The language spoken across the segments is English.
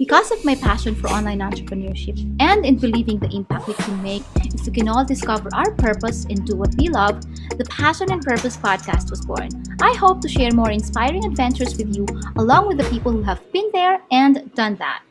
Because of my passion for online entrepreneurship and in believing the impact we can make if we can all discover our purpose and do what we love, the Passion and Purpose podcast was born. I hope to share more inspiring adventures with you along with the people who have been there and done that.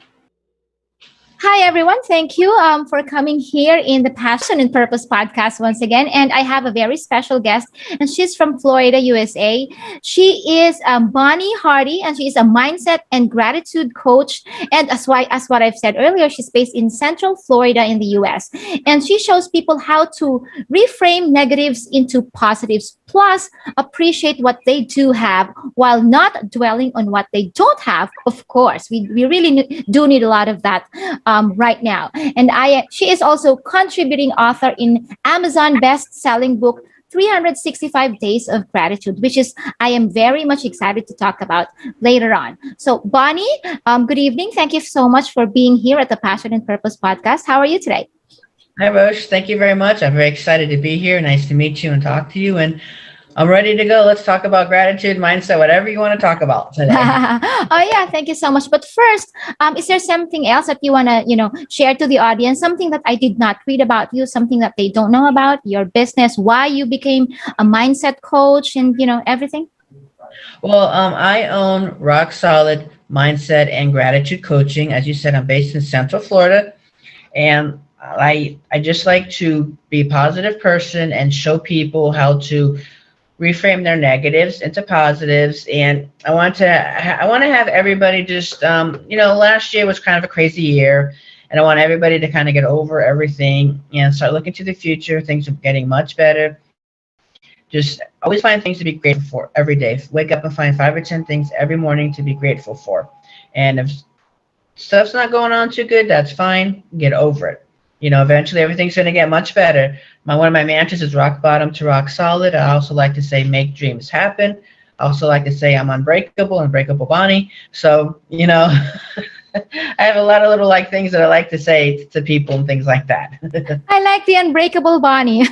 Hi, everyone. Thank you for coming here in the Passion and Purpose podcast once again. And I have a very special guest, and she's from Florida, USA. She is Bonnie Hardie, and she is a mindset and gratitude coach. And as what I've said earlier, she's based in Central Florida in the US. And she shows people how to reframe negatives into positives, plus appreciate what they do have while not dwelling on what they don't have. Of course, we really do need a lot of that right now. And she is also contributing author in Amazon best-selling book 365 Days of Gratitude, which is I am very much excited to talk about later on. So Bonnie, good evening. Thank you so much for being here at the Passion and Purpose podcast. How are you today? Hi, Roche. Thank you very much. I'm very excited to be here. Nice to meet you and talk to you. And I'm ready to go. Let's talk about gratitude, mindset, whatever you want to talk about today. Oh yeah, thank you so much. But first, is there something else that you want to, share to the audience? Something that I did not read about you, something that they don't know about your business, why you became a mindset coach, and everything. Well, I own Rock Solid Mindset and Gratitude Coaching. As you said, I'm based in Central Florida, and I just like to be a positive person and show people how to reframe their negatives into positives. And I want to have everybody just last year was kind of a crazy year, and I want everybody to kind of get over everything and start looking to the future. Things are getting much better. Just always find things to be grateful for every day. Wake up and find 5 or 10 things every morning to be grateful for. And if stuff's not going on too good, that's fine. Get over it. Eventually everything's going to get much better. One of my mantras is rock bottom to rock solid. I also like to say make dreams happen. I also like to say I'm unbreakable, unbreakable Bonnie. So, I have a lot of little things that I like to say to people and things like that. I like the unbreakable Bonnie.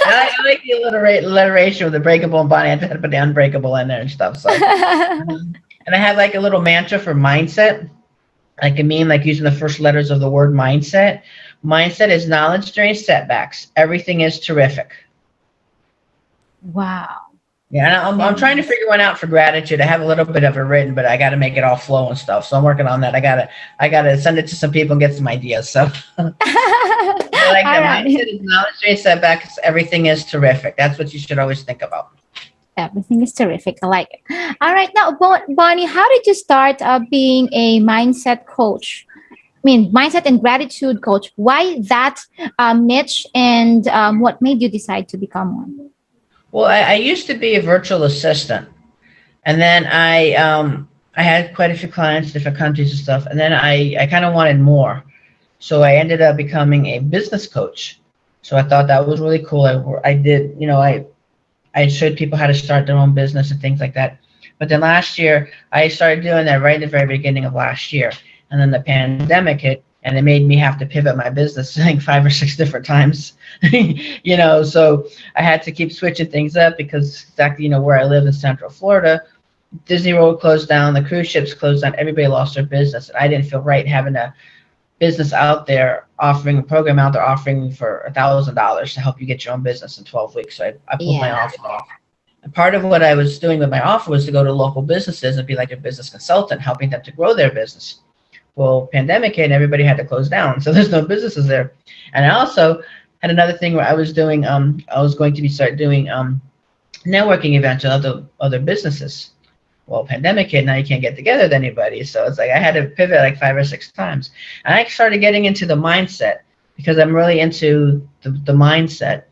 I like the alliteration with the breakable and Bonnie. I had to put the unbreakable in there and stuff. So, and I have a little mantra for mindset. Using the first letters of the word mindset. Mindset is knowledge during setbacks. Everything is terrific. Wow. Yeah, and I'm trying to figure one out for gratitude. I have a little bit of it written, but I got to make it all flow and stuff. So I'm working on that. I gotta send it to some people and get some ideas. So mindset is knowledge during setbacks. Everything is terrific. That's what you should always think about. Everything is terrific. I like it. All right. Now, Bonnie, how did you start being a mindset coach? Mindset and gratitude coach. Why that niche, and what made you decide to become one? Well, I used to be a virtual assistant, and then I had quite a few clients, different countries and stuff, and then I kind of wanted more. So I ended up becoming a business coach. So I thought that was really cool. I showed people how to start their own business and things like that. But then last year, I started doing that right at the very beginning of last year. And then the pandemic hit, and it made me have to pivot my business, 5 or 6 different times. So I had to keep switching things up because exactly, where I live in Central Florida, Disney World closed down, the cruise ships closed down, everybody lost their business. And I didn't feel right having a business out there offering a program out there offering for $1,000 to help you get your own business in 12 weeks. So I pulled my offer off. And part of what I was doing with my offer was to go to local businesses and be like a business consultant, helping them to grow their business. Well, pandemic hit and everybody had to close down. So there's no businesses there. And I also had another thing where I was doing, I was going to start doing networking events with other businesses. Well, pandemic hit, now you can't get together with anybody. So it's I had to pivot 5 or 6 times. And I started getting into the mindset because I'm really into the mindset.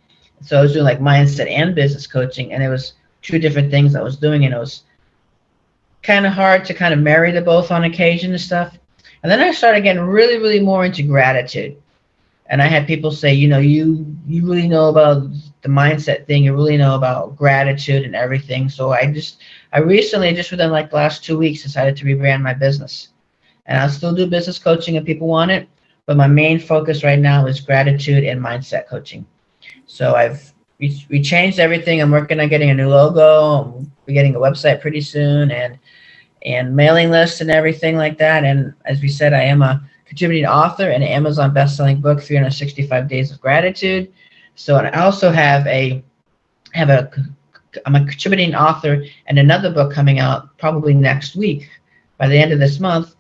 So I was doing mindset and business coaching, and it was 2 different things I was doing, and it was kind of hard to kind of marry the both on occasion and stuff. And then I started getting really, really more into gratitude. And I had people say, you really know about the mindset thing. You really know about gratitude and everything. So I recently, just within the last 2 weeks, decided to rebrand my business. And I'll still do business coaching if people want it. But my main focus right now is gratitude and mindset coaching. So we changed everything. I'm working on getting a new logo. We're getting a website pretty soon. and mailing lists and everything like that. And as we said, I am a contributing author in an Amazon best-selling book, 365 Days of Gratitude. So, and I also have a I'm a contributing author and another book coming out probably next week by the end of this month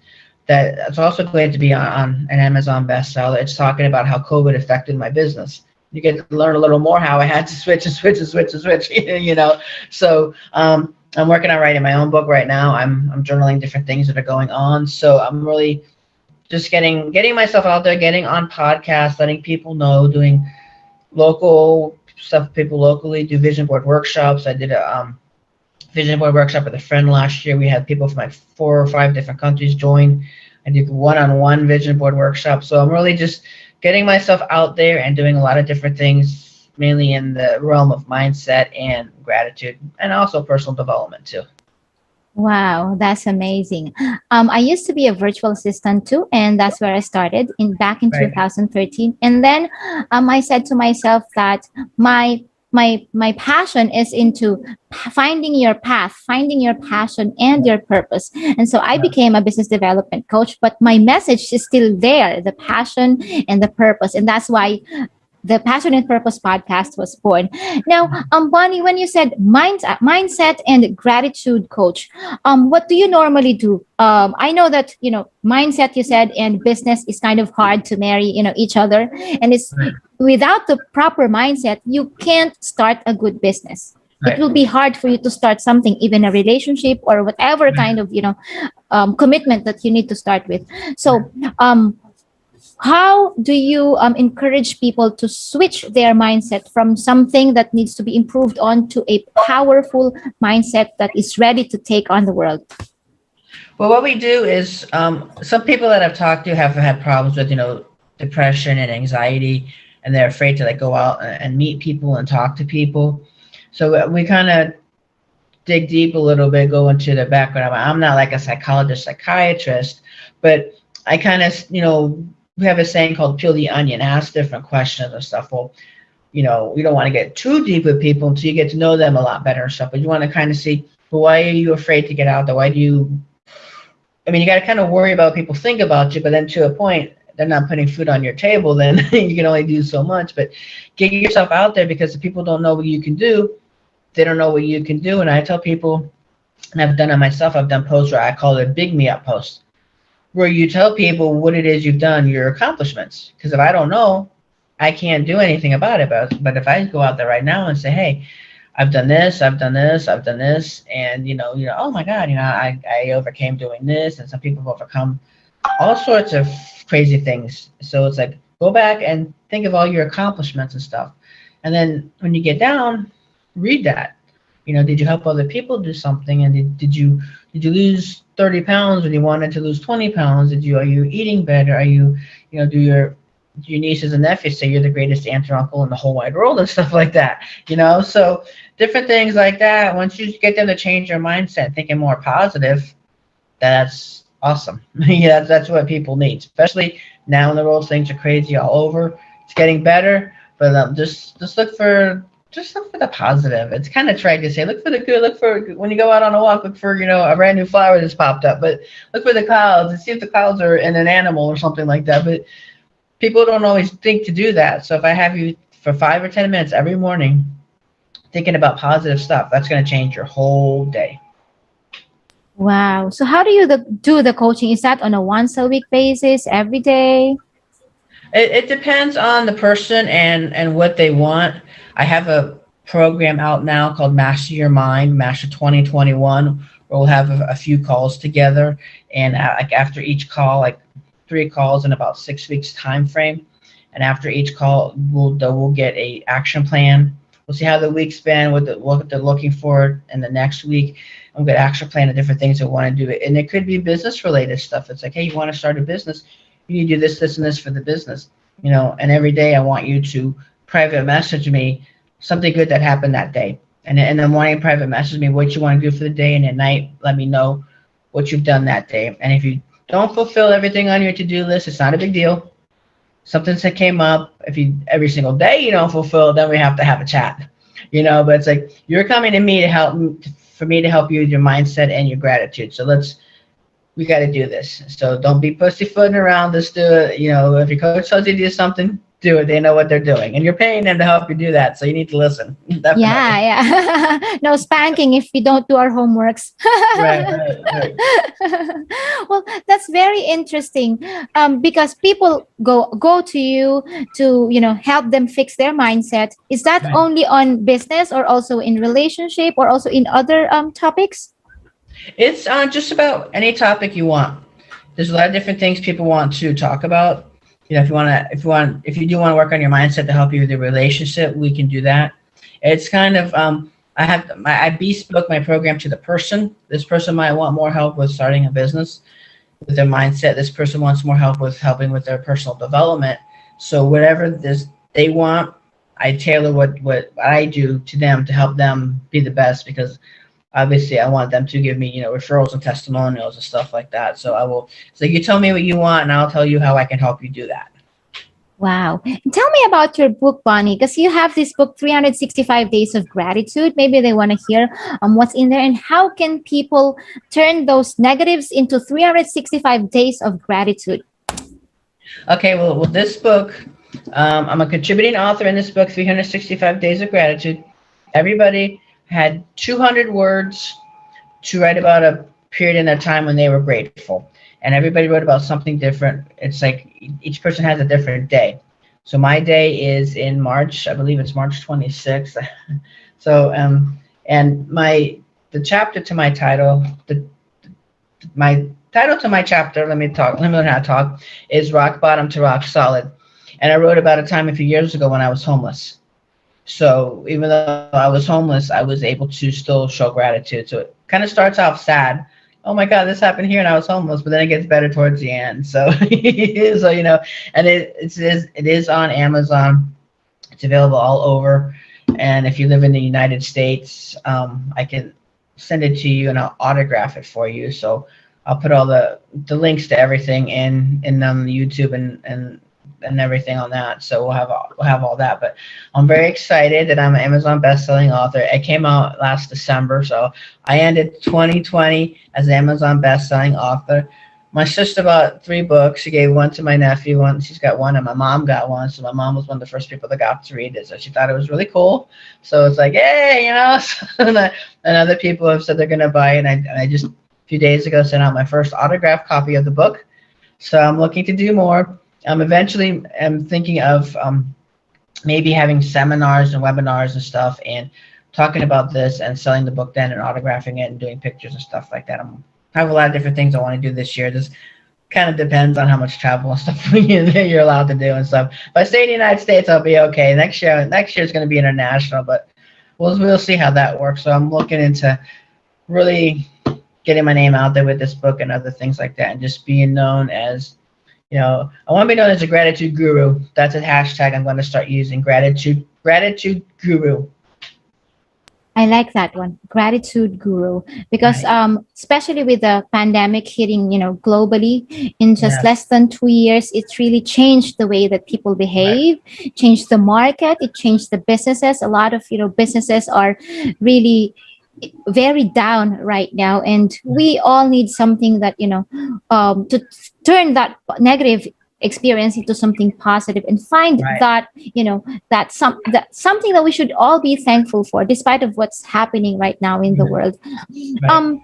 that's also going to be on an Amazon bestseller. It's talking about how COVID affected my business. You get to learn a little more how I had to switch and switch and switch and switch, you know. So I'm working on writing my own book right now. I'm journaling different things that are going on. So I'm really just getting myself out there, getting on podcasts, letting people know, doing local stuff with people locally, do vision board workshops. I did a vision board workshop with a friend last year. We had people from like 4 or 5 different countries join. I do one-on-one vision board workshops. So I'm really just getting myself out there and doing a lot of different things, mainly in the realm of mindset and gratitude, and also personal development too. Wow, that's amazing. I used to be a virtual assistant too, and that's where I started in back in Right. 2013. And then I said to myself that my passion is into finding your path, finding your passion and your purpose. And so I Yeah. became a business development coach, but my message is still there, the passion and the purpose. And that's why the Passion and Purpose podcast was born. Now, Bonnie, when you said mindset and gratitude coach, what do you normally do? I know that mindset you said and business is kind of hard to marry, each other, and it's Right. without the proper mindset, you can't start a good business. It Right. will be hard for you to start something, even a relationship or whatever kind of commitment that you need to start with. So, how do you encourage people to switch their mindset from something that needs to be improved on to a powerful mindset that is ready to take on the world? Well, what we do is some people that I've talked to have had problems with, depression and anxiety, and they're afraid to like go out and meet people and talk to people. So we kind of dig deep a little bit, go into the background. I'm not like a psychologist, psychiatrist, but I kind of, we have a saying called peel the onion, ask different questions and stuff. Well, we don't want to get too deep with people until you get to know them a lot better and stuff, but you want to kind of see, well, why are you afraid to get out there? Why do you, you got to kind of worry about what people think about you, but then to a point, they're not putting food on your table, then you can only do so much. But get yourself out there, because if people don't know what you can do, they don't know what you can do. And I tell people, and I've done it myself, I've done posts where I call it a big me up post, where you tell people what it is you've done, your accomplishments. Because if I don't know, I can't do anything about it. But if I go out there right now and say, hey, I've done this, I've done this, I've done this, and oh my God, I overcame doing this, and some people have overcome all sorts of crazy things. So it's like, go back and think of all your accomplishments and stuff. And then when you get down, read that. Did you help other people do something? And did you lose 30 pounds when you wanted to lose 20 pounds? Are you eating better? Are you, do your nieces and nephews say you're the greatest aunt or uncle in the whole wide world and stuff like that, So different things like that. Once you get them to change your mindset, thinking more positive, that's awesome. Yeah, that's what people need, especially now in the world. Things are crazy all over. It's getting better, but just look for the positive. It's kind of trite to say, look for the good. Look for, when you go out on a walk, look for, a brand new flower that's popped up. But look for the clouds and see if the clouds are in an animal or something like that. But people don't always think to do that. So if I have you for 5 or 10 minutes every morning thinking about positive stuff, that's going to change your whole day. Wow. So how do you do the coaching? Is that on a once a week basis, every day? It depends on the person and what they want. I have a program out now called Master Your Mind, Master 2021, where we'll have a few calls together. And like after each call, like 3 calls in about 6 weeks time frame. And after each call, we'll get a action plan. We'll see how the week's been, what they're looking for in the next week. We'll get action plan of different things they want to do. And it could be business related stuff. It's like, hey, you want to start a business? You need to do this, this, and this for the business. And every day I want you to private message me something good that happened that day. And in the morning, private message me what you want to do for the day. And at night, let me know what you've done that day. And if you don't fulfill everything on your to-do list, it's not a big deal. Something that came up, if you every single day you don't fulfill, then we have to have a chat. But it's like, you're coming to me to help for me to help you with your mindset and your gratitude. So we got to do this. So don't be pussyfooting around. Let's do it. If your coach tells you to do something, do it. They know what they're doing, and you're paying them to help you do that. So you need to listen. Yeah, Definitely. yeah. No spanking if we don't do our homeworks. Right, right, right, Well, that's very interesting, because people go to you to help them fix their mindset. Is that right. only on business, or also in relationship, or also in other topics? It's just about any topic you want. There's a lot of different things people want to talk about. If you do want to work on your mindset to help you with your relationship, we can do that. It's kind of I bespoke my program to the person. This person might want more help with starting a business with their mindset. This person wants more help with helping with their personal development. So whatever this they want, I tailor what I do to them to help them be the best, because obviously I want them to give me referrals and testimonials and stuff like that. So you tell me what you want and I'll tell you how I can help you do that. Wow. Tell me about your book, Bonnie, because you have this book, 365 Days of Gratitude. Maybe they want to hear what's in there, and how can people turn those negatives into 365 days of gratitude? Okay, well, this book, I'm a contributing author in this book, 365 Days of Gratitude. Everybody had 200 words to write about a period in their time when they were grateful. And everybody wrote about something different. It's like each person has a different day. So my day is in March. I believe it's March 26th. So, and the chapter to my title, my title to my chapter, let me learn how to talk, is Rock Bottom to Rock Solid. And I wrote about a time a few years ago when I was homeless. So even though I was homeless, I was able to still show gratitude. So it kind of starts off sad. Oh my God, this happened here and I was homeless, but then it gets better towards the end. So, and it is on Amazon. It's available all over. And if you live in the United States, I can send it to you and I'll autograph it for you. So I'll put all the links to everything in YouTube and everything on that. So we'll have all that. But I'm very excited that I'm an Amazon best-selling author. It came out last December, so I ended 2020 as an Amazon best-selling author. My sister bought 3 books. She gave one to my nephew, one she's got one, and my mom got one. So my mom was one of the first people that got to read it. So she thought it was really cool. So it's like, hey, and other people have said they're gonna buy it. And I just a few days ago sent out my first autographed copy of the book. So I'm looking to do more. Eventually, I'm thinking of maybe having seminars and webinars and stuff, and talking about this and selling the book then and autographing it and doing pictures and stuff like that. I have a lot of different things I want to do this year. This kind of depends on how much travel and stuff you're allowed to do and stuff. If I stay in the United States, I'll be okay. Next year is going to be international, but we'll see how that works. So I'm looking into really getting my name out there with this book and other things like that, and just being known as, I want to be known as a gratitude guru. That's a hashtag I'm going to start using. Gratitude guru. I like that one, gratitude guru, because Right. especially with the pandemic hitting, globally in just Yes. less than 2 years, it's really changed the way that people Right. behave, changed the market, it changed the businesses. A lot of businesses are really very down right now, and we all need something that to turn that negative experience into something positive, and find Right. that that something that we should all be thankful for, despite of what's happening right now in the world. Right. um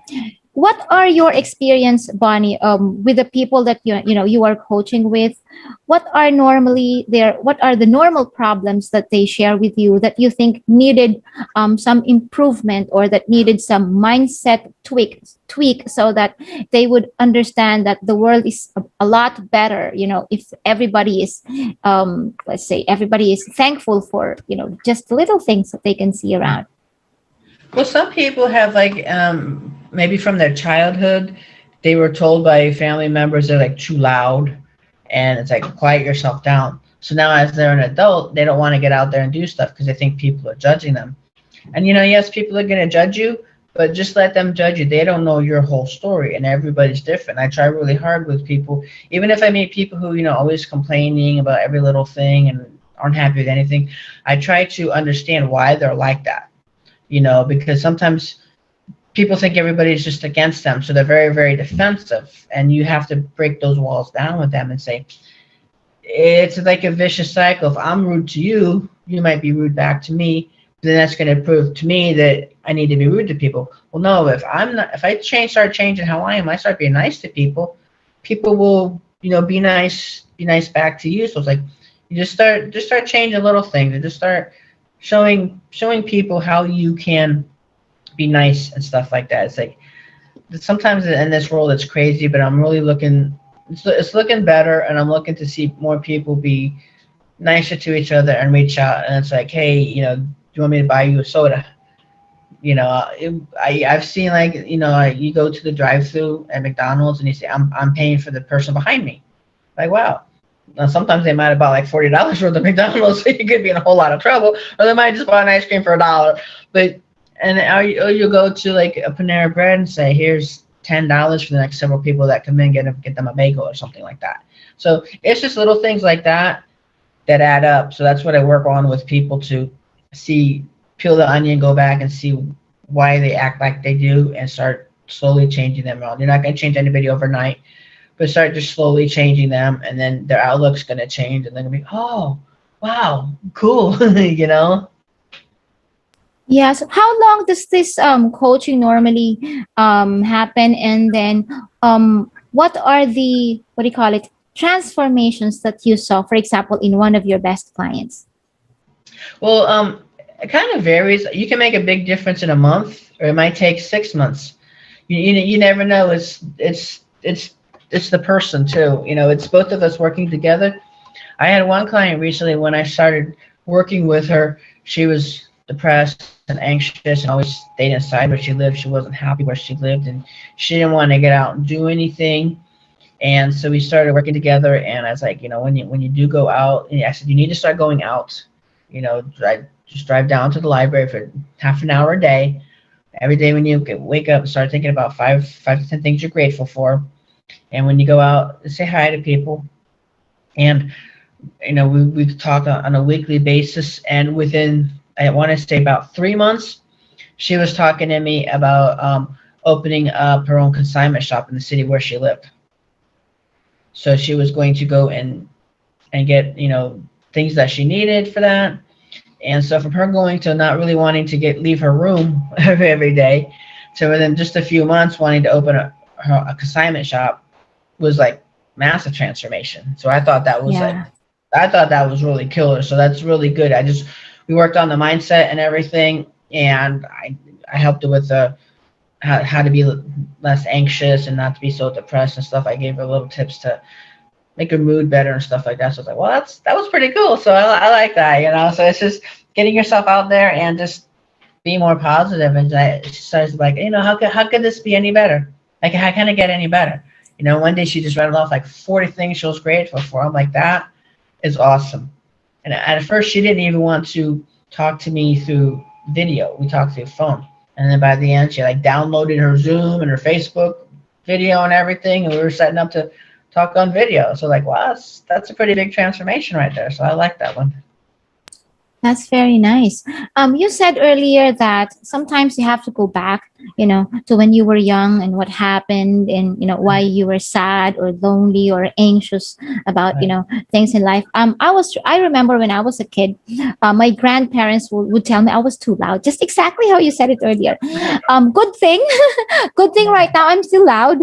what are your experience, Bonnie, with the people that you are coaching with? What are the normal problems that they share with you that you think needed some improvement, or that needed some mindset tweak, so that they would understand that the world is a lot better, if everybody is, let's say, everybody is thankful for just little things that they can see around. Well, some people have maybe from their childhood, they were told by family members they're like too loud, and it's like quiet yourself down. So now as they're an adult, they don't want to get out there and do stuff because they think people are judging them. And yes, people are going to judge you, but just let them judge you. They don't know your whole story, and everybody's different. I try really hard with people, even if I meet people who always complaining about every little thing and aren't happy with anything. I try to understand why they're like that. Because sometimes people think everybody's just against them, so they're very, very defensive. And you have to break those walls down with them and say, it's like a vicious cycle. If I'm rude to you, you might be rude back to me. Then that's going to prove to me that I need to be rude to people. Well, no, if I'm not, if I start changing how I am, I start being nice to people, people will, be nice back to you. So it's like you just start changing little things and just start showing people how you can be nice and stuff like that. It's like sometimes in this world it's crazy, but I'm really looking. It's looking better, and I'm looking to see more people be nicer to each other and reach out. And it's like, hey, do you want me to buy you a soda? I've seen, like, you go to the drive-through at McDonald's and you say, I'm paying for the person behind me. Like, wow. Now sometimes they might have bought like $40 worth of McDonald's, so you could be in a whole lot of trouble, or they might just buy an ice cream for $1. But and or you go to like a Panera Bread and say, here's $10 for the next several people that come in, get them a bagel or something like that. So it's just little things like that that add up. So that's what I work on with people, to see, peel the onion, go back and see why they act like they do, and start slowly changing them around. You're not going to change anybody overnight, but start just slowly changing them, and then their outlook's going to change, and they're going to be, oh, wow, cool, Yes. How long does this coaching normally happen? And then what are the, what do you call it, transformations that you saw, for example, in one of your best clients? Well, it kind of varies. You can make a big difference in a month, or it might take 6 months. You never know. It's the person too. It's both of us working together. I had one client recently, when I started working with her, she was depressed and anxious and always stayed inside where she lived. She wasn't happy where she lived, and she didn't want to get out and do anything. And so we started working together, and I was like, when you do go out, and I said, you need to start going out. Drive down to the library for half an hour a day. Every day when you wake up, start thinking about five to 10 things you're grateful for. And when you go out, say hi to people. And we talk on a weekly basis. And within, I want to say, about 3 months, she was talking to me about opening up her own consignment shop in the city where she lived. So she was going to go and get things that she needed for that. And so from her going to not really wanting to leave her room every day, to within just a few months wanting to open a consignment shop, was like massive transformation. So I thought that was really killer. So that's really good. We worked on the mindset and everything, and I helped her with how to be less anxious and not to be so depressed and stuff. I gave her little tips to make her mood better and stuff like that. So I was like, well, that was pretty cool. So I like that, So it's just getting yourself out there and just be more positive. And she starts like, how could this be any better? Like, how can it get any better? One day she just rattled off like 40 things she was grateful for. I'm like, that is awesome. And at first she didn't even want to talk to me through video. We talked through phone. And then by the end, she like downloaded her Zoom and her Facebook video and everything. And we were setting up to talk on video. So like, wow, that's a pretty big transformation right there. So I like that one. That's very nice. You said earlier that sometimes you have to go back, to when you were young and what happened, and why you were sad or lonely or anxious about things in life. I remember when I was a kid, my grandparents would tell me I was too loud. Just exactly how you said it earlier. Good thing, good thing. Right now I'm still loud.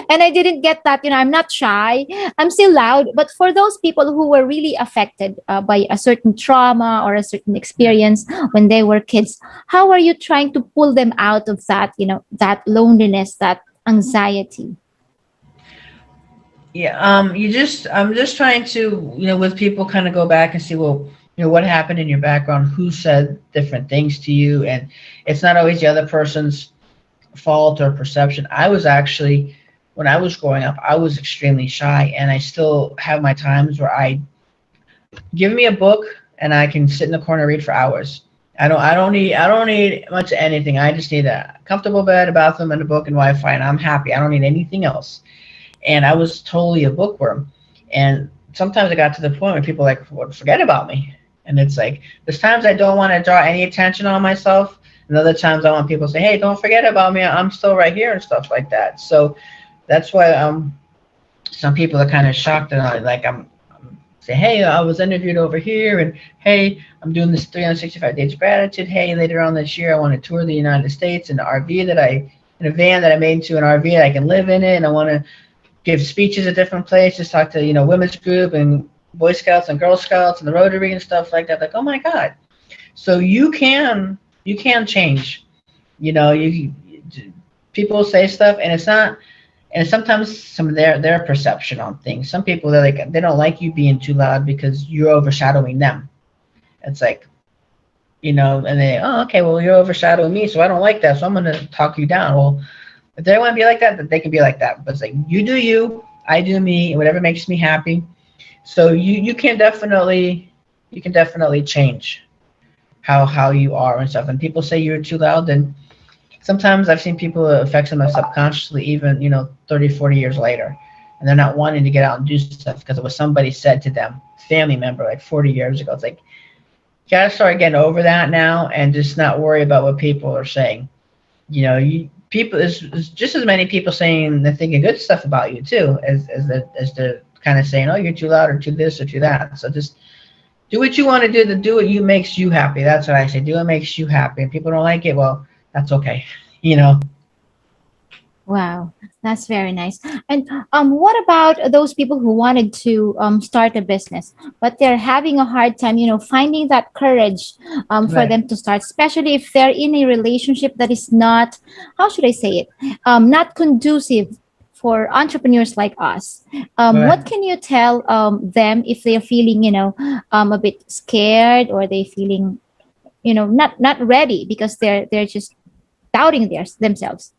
And I didn't get that. I'm not shy. I'm still loud. But for those people who were really affected by a certain trauma or a certain experience when they were kids, how are you trying to pull them out of that, that loneliness, that anxiety? Yeah, I'm just trying to, with people, kind of go back and see, well, what happened in your background, who said different things to you, and it's not always the other person's fault or perception. I was actually, when I was growing up, I was extremely shy, and I still have my times where give me a book and I can sit in the corner and read for hours. I don't need much of anything. I just need a comfortable bed, a bathroom, and a book and Wi-Fi, and I'm happy. I don't need anything else. And I was totally a bookworm. And sometimes I got to the point where people would forget about me. And it's like, there's times I don't want to draw any attention on myself. And other times I want people to say, hey, don't forget about me. I'm still right here and stuff like that. So that's why some people are kind of shocked and I'm say, hey, I was interviewed over here, and hey, I'm doing this 365 days of gratitude. Hey, later on this year, I want to tour the United States in an RV that in a van that I made into an RV that I can live in it, and I want to give speeches at different places, talk to women's group and Boy Scouts and Girl Scouts and the Rotary and stuff like that. Like, oh my God! So you can change. You people say stuff, and it's not. And sometimes some of their perception on things. Some people they don't like you being too loud because you're overshadowing them. It's like, and they, oh, okay, well, you're overshadowing me, so I don't like that, so I'm gonna talk you down. Well, if they want to be like that, then they can be like that. But it's like, you do you, I do me, and whatever makes me happy. So you can definitely change how you are and stuff. And people say you're too loud, then sometimes I've seen people affect them subconsciously, even 30, 40 years later, and they're not wanting to get out and do stuff because it was somebody said to them, family member, like 40 years ago. It's like, you gotta start getting over that now and just not worry about what people are saying. People, there's just as many people saying they're thinking good stuff about you too, as they're kind of saying, oh, you're too loud or too this or too that. So just do what you want to do, do what you makes you happy. That's what I say. Do what makes you happy. And people don't like it, well, that's okay. You know. Wow, that's very nice. And what about those people who wanted to start a business, but they're having a hard time, finding that courage for Right. them to start, especially if they're in a relationship that is not, how should I say it, not conducive for entrepreneurs like us. What Right. can you tell them if they're feeling, a bit scared, or they feeling, not ready because they're just doubting themselves?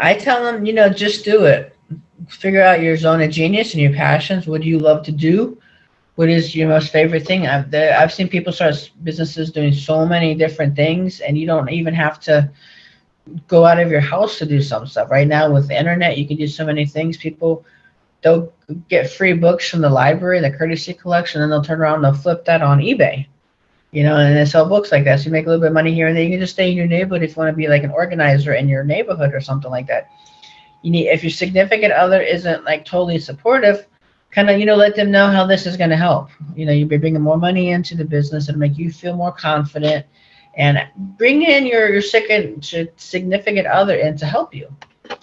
I tell them, just do it. Figure out your zone of genius and your passions. What do you love to do? What is your most favorite thing? I've seen people start businesses doing so many different things, and you don't even have to go out of your house to do some stuff. Right now with the internet, you can do so many things. People, they'll get free books from the library, the courtesy collection, and they'll turn around and they'll flip that on eBay. And they sell books like that. So you make a little bit of money here and there. You can just stay in your neighborhood if you want to be like an organizer in your neighborhood or something like that. If your significant other isn't like totally supportive, kind of, let them know how this is going to help. You'll be bringing more money into the business. It'll make you feel more confident, and bring in your significant other in to help you.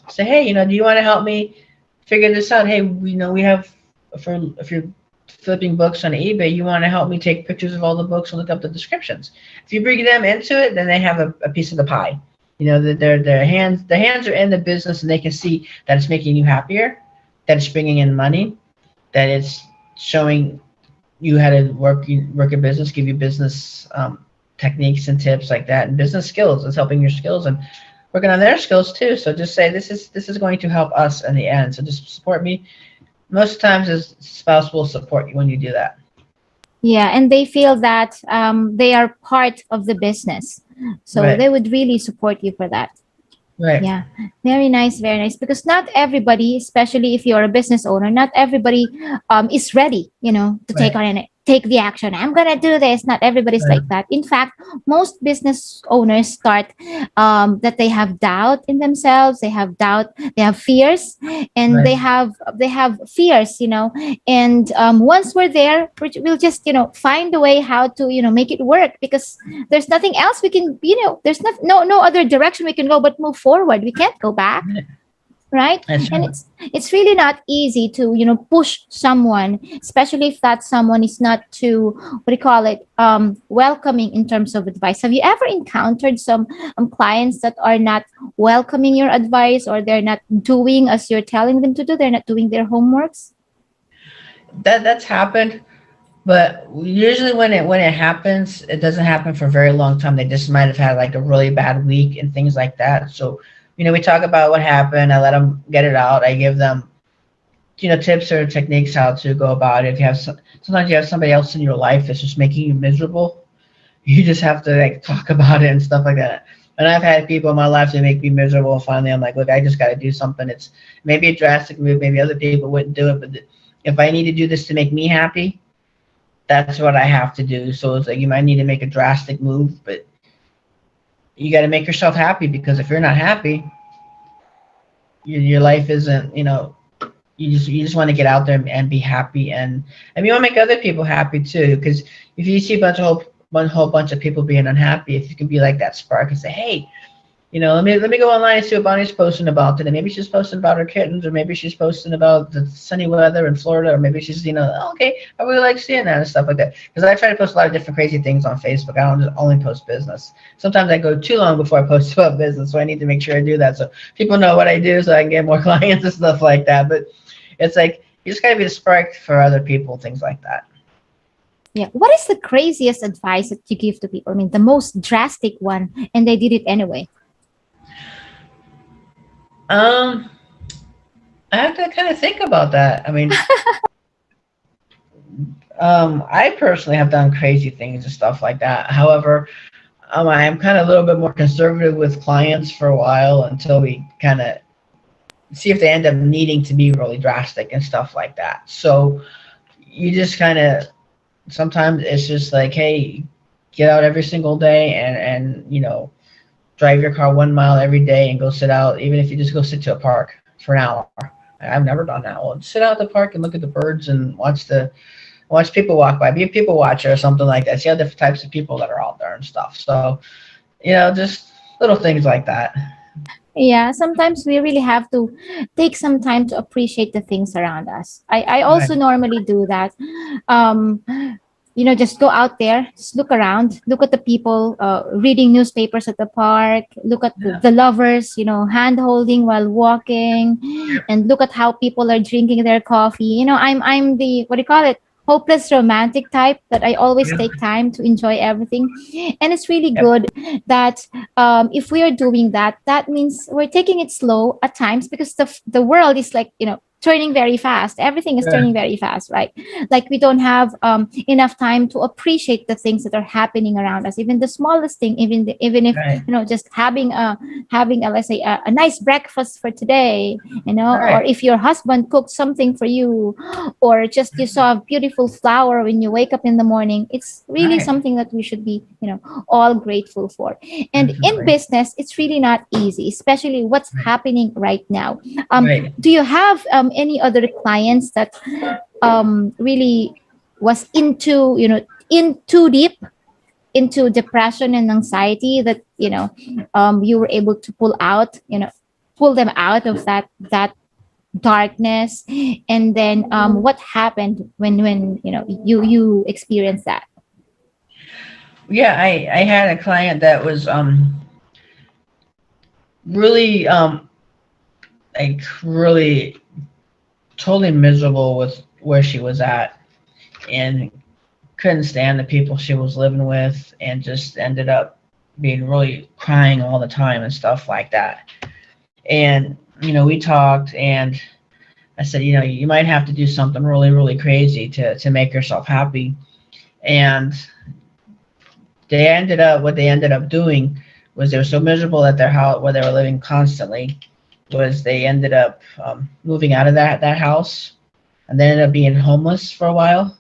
Say, hey, do you want to help me figure this out? Hey, we have, if you're flipping books on eBay, you want to help me take pictures of all the books and look up the descriptions. If you bring them into it, then they have a piece of the pie. Their hands are in the business, and they can see that it's making you happier, that it's bringing in money, that it's showing you how to work a business, give you business techniques and tips like that, and business skills. It's helping your skills and working on their skills too. So just say, this is going to help us in the end. So just support me. Most times, a spouse will support you when you do that. Yeah, and they feel that they are part of the business. So Right. they would really support you for that. Right. Yeah, very nice, very nice. Because not everybody, especially if you're a business owner, not everybody is ready, to take Right. on and take the action. I'm gonna do this. Not everybody's Right. like that. In fact, most business owners start that they have doubt in themselves. They have doubt. They have fears, and they Right. have fears, And once we're there, we'll just find a way how to make it work, because there's nothing else we can, there's no other direction we can go but move forward. We can't go back, right? That's And right. it's really not easy to push someone, especially if that someone is not too, what do you call it, welcoming in terms of advice. Have you ever encountered some clients that are not welcoming your advice, or they're not doing as you're telling them to do? They're not doing their homeworks? That's happened, but usually when it happens, it doesn't happen for a very long time. They just might have had like a really bad week and things like that. So, we talk about what happened. I let them get it out. I give them, tips or techniques how to go about it. If you have sometimes you have somebody else in your life that's just making you miserable, you just have to like talk about it and stuff like that. And I've had people in my life that make me miserable. And finally, I'm like, look, I just got to do something. It's maybe a drastic move. Maybe other people wouldn't do it, but if I need to do this to make me happy, that's what I have to do. So it's like, you might need to make a drastic move, but you got to make yourself happy, because if you're not happy, your life isn't, you just want to get out there and be happy, and you want to make other people happy too, because if you see a whole bunch of people being unhappy, if you can be like that spark and say, hey, let me go online and see what Bonnie's posting about today. Maybe she's posting about her kittens, or maybe she's posting about the sunny weather in Florida, or maybe she's, oh, okay, I really like seeing that and stuff like that. Because I try to post a lot of different crazy things on Facebook. I don't just only post business. Sometimes I go too long before I post about business, so I need to make sure I do that so people know what I do, so I can get more clients and stuff like that. But it's like you just gotta be the spark for other people, things like that. Yeah. What is the craziest advice that you give to people? I mean, the most drastic one, and they did it anyway. Um, I have to kind of think about that. I mean, I personally have done crazy things and stuff like that. However, I'm kind of a little bit more conservative with clients for a while until we kind of see if they end up needing to be really drastic and stuff like that. So you just kind of, sometimes it's just like, hey, get out every single day and drive your car 1 mile every day and go sit out, even if you just go sit to a park for an hour. I've never done that. Well, sit out at the park and look at the birds and watch people walk by. Be a people watcher or something like that. See other types of people that are out there and stuff. So, just little things like that. Yeah, sometimes we really have to take some time to appreciate the things around us. I Right. also normally do that. Um, just go out there, just look around, look at the people reading newspapers at the park, look at Yeah. the lovers, hand holding while walking, and look at how people are drinking their coffee. I'm the, what do you call it? Hopeless romantic type that I always Yeah. take time to enjoy everything. And it's really Yep. good that if we are doing that, that means we're taking it slow at times, because the world is like, turning very fast. Everything is Yeah. turning very fast, right? Like we don't have enough time to appreciate the things that are happening around us, even the smallest thing, even if Right. just having a, let's say, a nice breakfast for today, or Right. if your husband cooked something for you, or just you saw a beautiful flower when you wake up in the morning. It's really Right. something that we should be all grateful for. And in Definitely. business, it's really not easy, especially what's Right. happening right now. Right. Do you have any other clients that really was into, in too deep into depression and anxiety, that you were able to pull them out of that darkness? And then what happened when you experienced that? Yeah, I had a client that was really like really totally miserable with where she was at, and couldn't stand the people she was living with, and just ended up being really crying all the time and stuff like that. And we talked, and I said, you might have to do something really, really crazy to make yourself happy. And what they ended up doing was, they were so miserable at their house where they were living constantly, was they ended up moving out of that house, and they ended up being homeless for a while.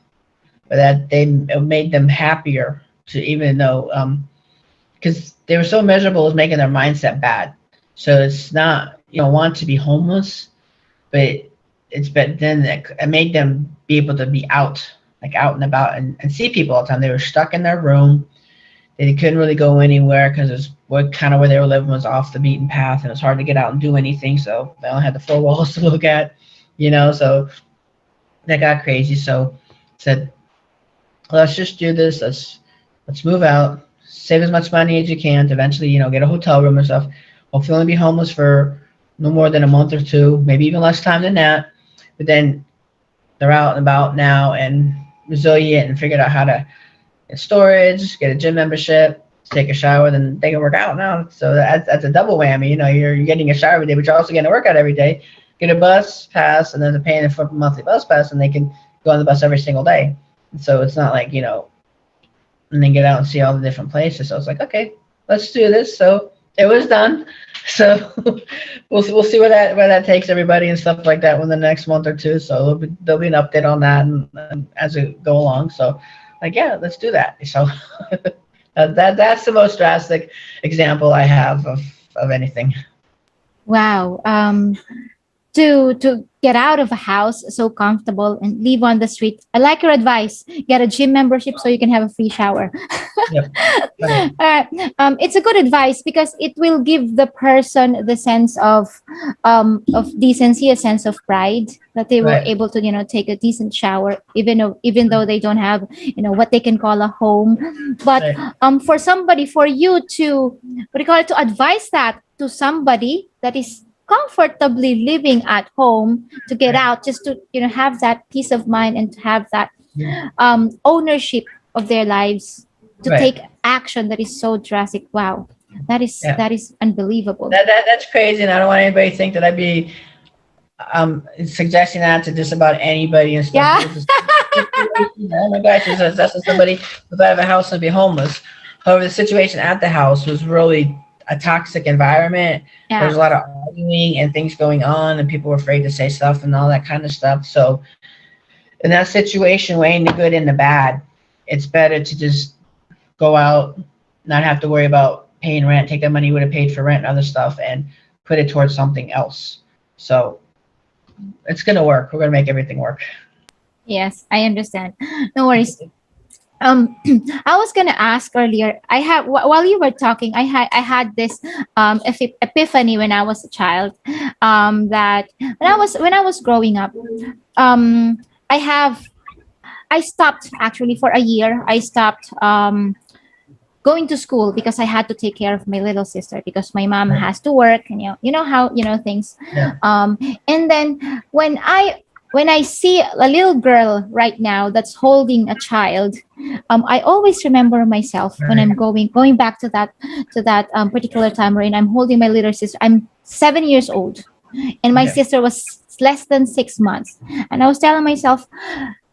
But that they it made them happier, to, even though because they were so miserable, it was making their mindset bad. So it's not, you don't want to be homeless, but it's, but then it made them be able to be out, like out and about, and see people all the time. They were stuck in their room. They couldn't really go anywhere, because it's what kind of where they were living was off the beaten path, and it was hard to get out and do anything. So they only had the four walls to look at, So that got crazy. So said, let's just do this. Let's move out, save as much money as you can to eventually, get a hotel room and stuff. Hopefully only be homeless for no more than a month or two, maybe even less time than that. But then they're out and about now and resilient, and figured out how to get storage, get a gym membership, take a shower, then they can work out now. So that's a double whammy. You're getting a shower every day, but you're also getting a workout every day. Get a bus pass, and then they're paying for a monthly bus pass, and they can go on the bus every single day. So it's not like, and then get out and see all the different places. So I was like, okay, let's do this. So it was done. So we'll see where that takes everybody and stuff like that in the next month or two. So there'll be an update on that, and as we go along. So like, yeah, let's do that. So That's the most drastic example I have of anything. Wow. To get out of a house so comfortable and live on the street. I like your advice. Get a gym membership so you can have a free shower. Yep. Right. It's a good advice because it will give the person the sense of decency, a sense of pride that they were Right. able to take a decent shower, even though they don't have what they can call a home. But Right. for somebody, for you to what do you call it, to advise that to somebody that is comfortably living at home, to get Right. out, just to have that peace of mind and to have that Yeah. ownership of their lives, to Right. take action that is so drastic. Wow, that is Yeah. that is unbelievable. That's crazy, and I don't want anybody to think that I'd be suggesting that to just about anybody and stuff. Yeah. It was just a situation. Oh my gosh, that's just somebody if I have a house and be homeless. However, the situation at the house was really a toxic environment. There was Yeah. a lot of arguing and things going on, and people were afraid to say stuff and all that kind of stuff. So, in that situation, weighing the good and the bad, it's better to just go out, not have to worry about paying rent, take that money you would have paid for rent and other stuff, and put it towards something else. So it's gonna work. We're gonna make everything work. Yes, I understand. No worries. um I was gonna ask earlier. I had while you were talking, I had this epiphany when I was a child, that when I was growing up, um I have I stopped actually for a year. I stopped going to school because I had to take care of my little sister because my mom Right. has to work, and you know how things. Yeah. And then when I see a little girl right now that's holding a child, I always remember myself when I'm Right. going back to that particular time wherein I'm holding my little sister. I'm 7 years old, and my Yeah. sister was less than 6 months, and I was telling myself,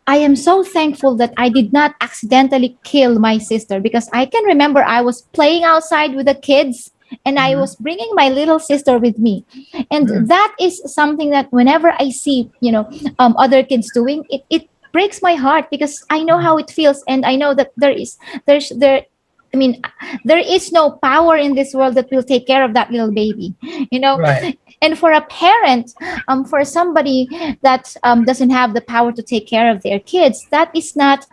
I am so thankful that I did not accidentally kill my sister, because I can remember I was playing outside with the kids and I Mhm. was bringing my little sister with me. And Mm. that is something that whenever I see, other kids doing it, it breaks my heart because I know how it feels, and I know that there I mean, there is no power in this world that will take care of that little baby, you know. Right. And for a parent, for somebody that doesn't have the power to take care of their kids, that is not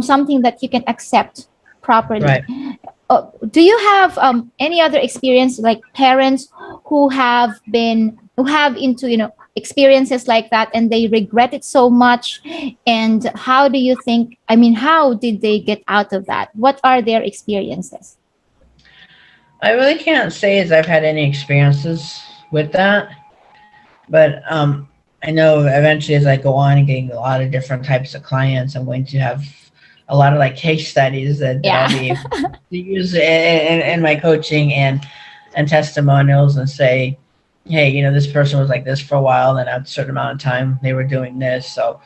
something that you can accept properly. Right. Do you have any other experience, like parents who have into experiences like that and they regret it so much? And how do you think, I mean, how did they get out of that? What are their experiences? I really can't say as I've had any experiences with that, but I know eventually as I go on and getting a lot of different types of clients, I'm going to have a lot of like case studies that I'll Yeah. be able to use in my coaching and testimonials and say, hey, this person was like this for a while, and at a certain amount of time they were doing this. So,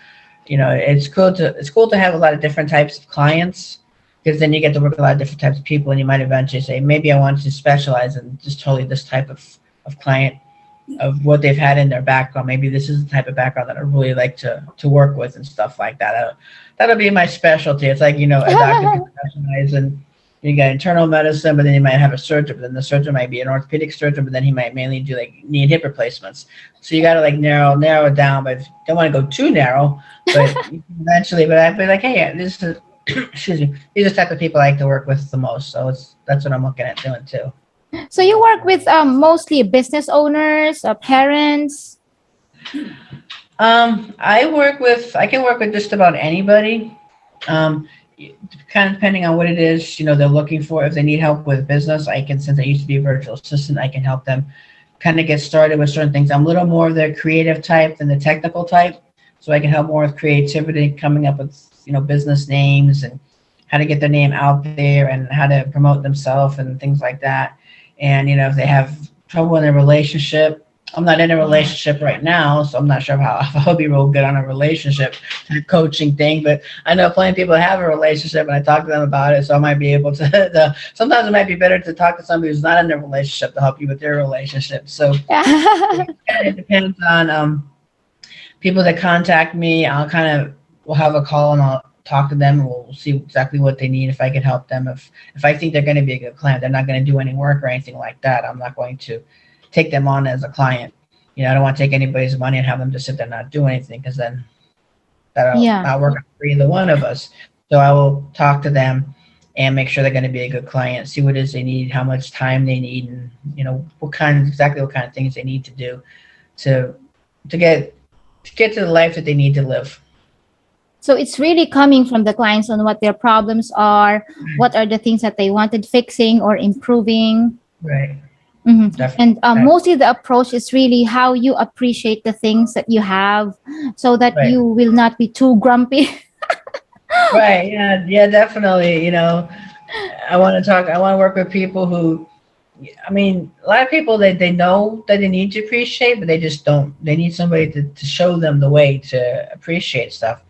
it's cool to have a lot of different types of clients, because then you get to work with a lot of different types of people, and you might eventually say, maybe I want to specialize in just totally this type of client, of what they've had in their background. Maybe this is the type of background that I really like to work with and stuff like that. That'll be my specialty. It's like, a doctor can specialize in, you got internal medicine, but then you might have a surgeon, but then the surgeon might be an orthopedic surgeon, but then he might mainly do like knee and hip replacements. So you got to like narrow it down, but if you don't want to go too narrow, but eventually, but I'd be like, hey, this is, excuse me, these are the type of people I like to work with the most. So that's what I'm looking at doing too. So you work with mostly business owners, parents. I can work with just about anybody. Um, Kind of depending on what it is, they're looking for. If they need help with business, since I used to be a virtual assistant, I can help them kind of get started with certain things. I'm a little more of the creative type than the technical type. So I can help more with creativity, coming up with, business names and how to get their name out there and how to promote themselves and things like that. And, if they have trouble in their relationship, I'm not in a relationship right now, so I'm not sure how I'll be real good on a relationship coaching thing. But I know plenty of people that have a relationship, and I talk to them about it, so I might be able to. Sometimes it might be better to talk to somebody who's not in a relationship to help you with their relationship. So it depends on people that contact me. We'll have a call and I'll talk to them. We'll see exactly what they need. If I can help them, if I think they're going to be a good client, they're not going to do any work or anything like that. I'm not going to take them on as a client. I don't want to take anybody's money and have them just sit there and not do anything, because then that'll Yeah. not work out for either one of us. So I will talk to them and make sure they're going to be a good client, see what it is they need, how much time they need, and exactly what kind of things they need to do to get to the life that they need to live. So it's really coming from the clients on what their problems are, what are the things that they wanted fixing or improving. Right. And Definitely. mostly the approach is really how you appreciate the things that you have so that Right. you will not be too grumpy. Right. Yeah. Yeah. Definitely. I want to work with people who, I mean, a lot of people, they know that they need to appreciate, but they just don't. They need somebody to show them the way to appreciate stuff.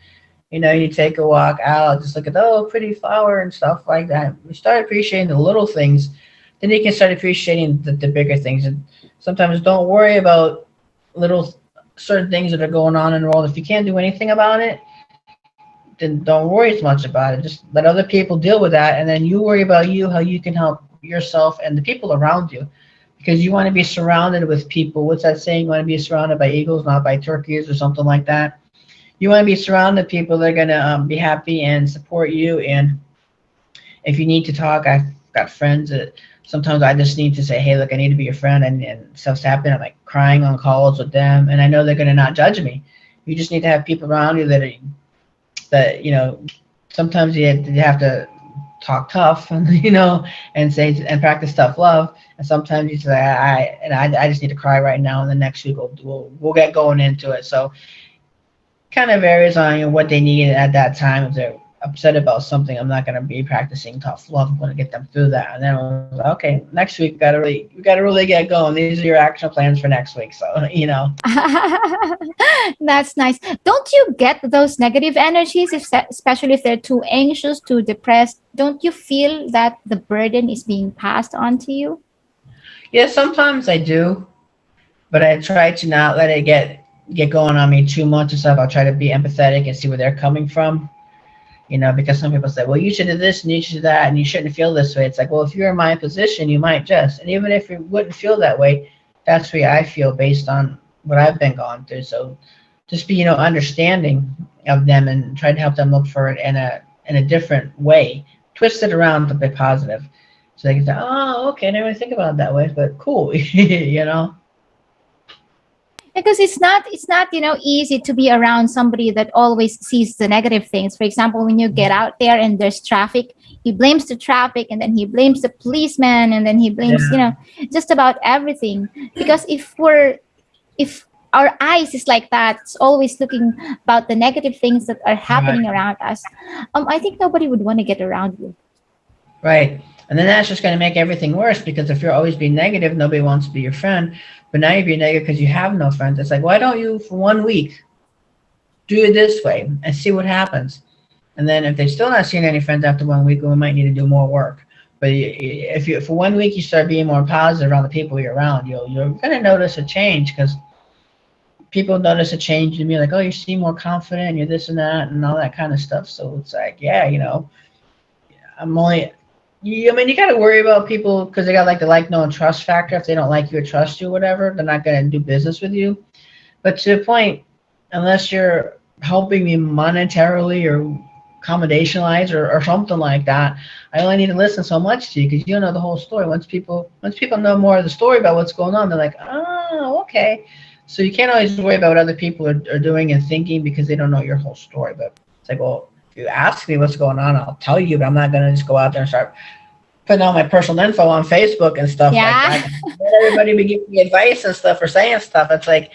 You take a walk out, just look at, oh, pretty flower and stuff like that. You start appreciating the little things, then you can start appreciating the bigger things. And sometimes don't worry about little certain things that are going on in the world. If you can't do anything about it, then don't worry as much about it. Just let other people deal with that, and then you worry about you, how you can help yourself and the people around you. Because you want to be surrounded with people. What's that saying? You want to be surrounded by eagles, not by turkeys, or something like that. You want to be surrounded with people that are going to be happy and support you. And if you need to talk, I've got friends that sometimes I just need to say, hey, look, I need to be your friend, and stuff's happening. I'm like crying on calls with them, and I know they're going to not judge me. You just need to have people around you that sometimes you have to talk tough, and and say and practice tough love. And sometimes you say, I just need to cry right now, and the next week we'll get going into it. So kind of varies on what they need at that time. If they're upset about something, I'm not going to be practicing tough love. I'm going to get them through that. And then okay, next week we got to really get going. These are your action plans for next week. So. That's nice. Don't you get those negative energies, especially if they're too anxious, too depressed? Don't you feel that the burden is being passed on to you? Yeah, sometimes I do, but I try to not let it get going on me too much and stuff. I'll try to be empathetic and see where they're coming from. Because some people say, well, you should do this and you should do that and you shouldn't feel this way. It's like, well, if you're in my position, you might just. And even if you wouldn't feel that way, that's the way I feel based on what I've been going through. So just be, understanding of them and try to help them look for it in a different way. Twist it around to be positive. So they can say, oh, okay, I didn't really think about it that way, but cool, Because it's not easy to be around somebody that always sees the negative things. For example, when you get out there and there's traffic, he blames the traffic, and then he blames the policeman, and then he blames Yeah. just about everything. Because if our eyes is like that, it's always looking about the negative things that are Right. happening around us. I think nobody would want to get around you. Right. And then that's just going to make everything worse, because if you're always being negative, nobody wants to be your friend. But now you're being negative because you have no friends. It's like, why don't you, for 1 week, do it this way and see what happens? And then if they're still not seeing any friends after 1 week, we might need to do more work. But if you, for 1 week, you start being more positive around the people you're around, you're going to notice a change, because people notice a change in me, like, oh, you seem more confident, you're this and that, and all that kind of stuff. So it's like, yeah, I'm only, I mean, you got to worry about people because they got like the like, know, and trust factor. If they don't like you or trust you or whatever, they're not going to do business with you. But to the point, unless you're helping me monetarily or accommodation-wise or something like that, I only need to listen so much to you because you don't know the whole story. Once people know more of the story about what's going on, they're like, oh, okay. So you can't always worry about what other people are doing and thinking because they don't know your whole story. But it's like, well, if you ask me what's going on, I'll tell you, but I'm not going to just go out there and start putting all my personal info on Facebook and stuff like Yeah. that. Let everybody be giving me advice and stuff or saying stuff. It's like,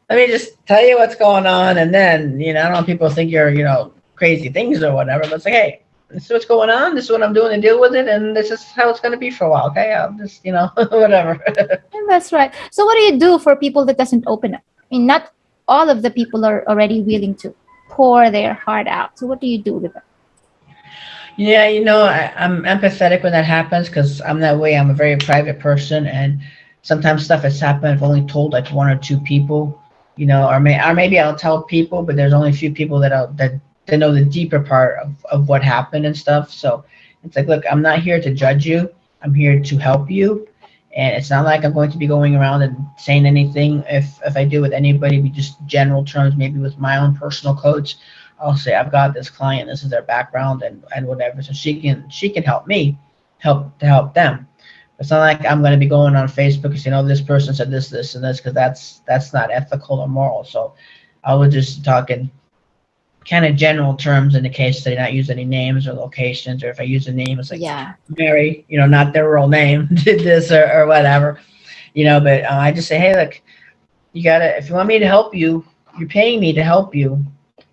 let me just tell you what's going on, and then I don't want people to think you're crazy things or whatever. But it's like, hey, this is what's going on. This is what I'm doing to deal with it, and this is how it's going to be for a while. Okay, I'll just whatever. That's right. So what do you do for people that doesn't open up? I mean, not all of the people are already willing to pour their heart out. So what do you do with them? Yeah, I'm empathetic when that happens because I'm that way. I'm a very private person, and sometimes stuff has happened. I've only told like one or two people, or maybe I'll tell people, but there's only a few people that to know the deeper part of what happened and stuff. So it's like, look, I'm not here to judge you. I'm here to help you. And it's not like I'm going to be going around and saying anything. If I do with anybody, be just general terms, maybe with my own personal coach, I'll say I've got this client, this is their background and whatever. So she can help me help them. It's not like I'm going to be going on Facebook and saying, "Oh, this person said this, and this," because that's not ethical or moral. So I was just talking kind of general terms in the case they not use any names or locations, or if I use a name, it's like Yeah. Mary, not their real name, did this or whatever, But I just say, hey, look, you gotta, if you want me to help you, you're paying me to help you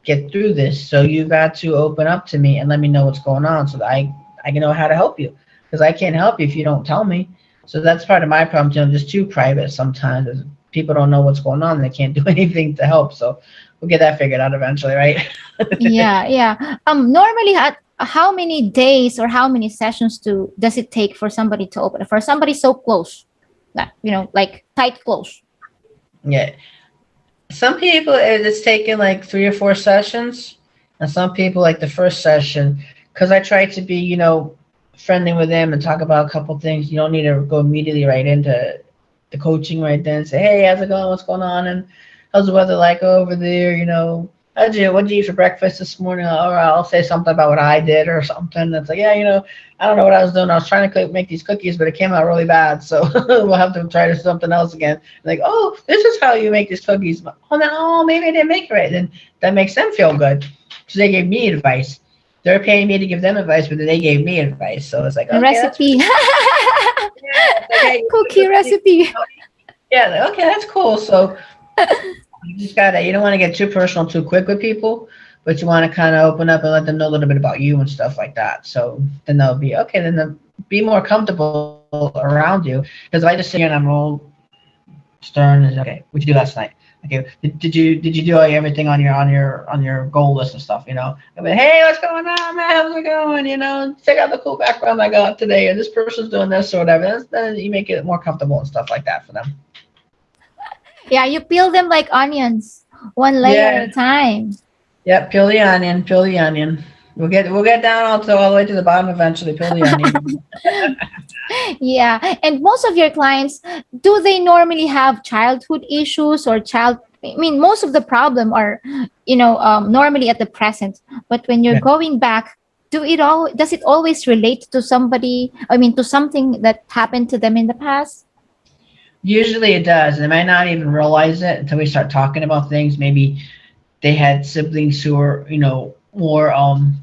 get through this, so you got to open up to me and let me know what's going on, so that I can know how to help you, because I can't help you if you don't tell me. So that's part of my problem, I'm just too private sometimes. Is people don't know what's going on and they can't do anything to help. So we'll get that figured out eventually, right? Yeah, yeah. Normally, how many days or how many sessions does it take for somebody to open, for somebody so close, that like tight close? Yeah. Some people it's taken like 3 or 4 sessions, and some people like the first session, because I try to be, friendly with them and talk about a couple things. You don't need to go immediately right into the coaching right then. Say, hey, how's it going? What's going on? And how's the weather like over there? What did you eat for breakfast this morning? Or I'll say something about what I did or something. That's like, yeah, I don't know what I was doing. I was trying to make these cookies, but it came out really bad. So we'll have to try something else again. Like, oh, this is how you make these cookies. Oh, no, maybe I didn't make it right. Then that makes them feel good. So they gave me advice. They're paying me to give them advice, but then they gave me advice. So it's like, A okay, that's recipe. yeah, it's like, hey, Cookie recipe. yeah, like, okay, that's cool. So you just gotta, you don't want to get too personal too quick with people, but you want to kind of open up and let them know a little bit about you and stuff like that. So then they'll be okay. Then they'll be more comfortable around you. Because if I just sit here and I'm all stern, and okay, what'd you do last night? Okay, did you do everything on your goal list and stuff? I mean, hey, what's going on, man? How's it going? Check out the cool background I got today, and this person's doing this or whatever. Then you make it more comfortable and stuff like that for them. Yeah, you peel them like onions, one layer Yeah. at a time. Yep, peel the onion, peel the onion. We'll get down all the way to the bottom eventually. Peel the onion. Yeah, and most of your clients, do they normally have childhood issues or I mean, most of the problem are, normally at the present. But when you're Yeah. going back, does it always relate to somebody? I mean, to something that happened to them in the past? Usually it does. They might not even realize it until we start talking about things. Maybe they had siblings who were, more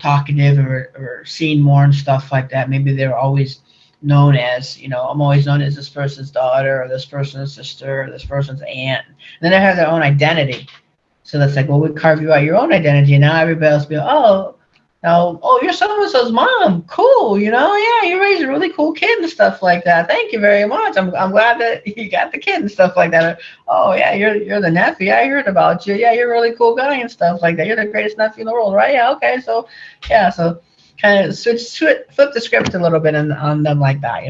talkative or seen more and stuff like that. Maybe they were always known as, I'm always known as this person's daughter or this person's sister or this person's aunt. And then they have their own identity. So that's like, well, we carve you out your own identity, and now everybody else be, oh, now, oh, you're so and so's mom. Cool, yeah, you raised a really cool kid and stuff like that. Thank you very much. I'm glad that you got the kid and stuff like that. Oh yeah, you're the nephew. Yeah, I heard about you. Yeah, you're a really cool guy and stuff like that. You're the greatest nephew in the world, right? Yeah, okay. So yeah, so kind of flip the script a little bit on them like that.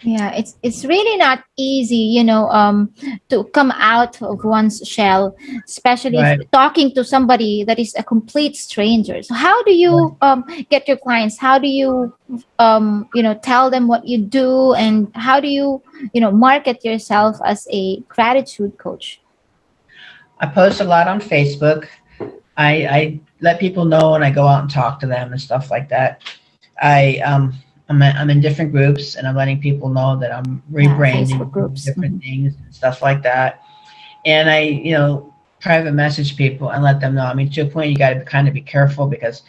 Yeah, it's really not easy, to come out of one's shell, especially if Right. talking to somebody that is a complete stranger. So how do Right. you get your clients? How do you tell them what you do, and how do you market yourself as a gratitude coach? I post a lot on Facebook. I let people know when I go out and talk to them and stuff like that. I'm in different groups, and I'm letting people know that I'm Yeah, rebranding Facebook groups. different things and stuff like that. And I, private message people and let them know. I mean, to a point, you got to kind of be careful, because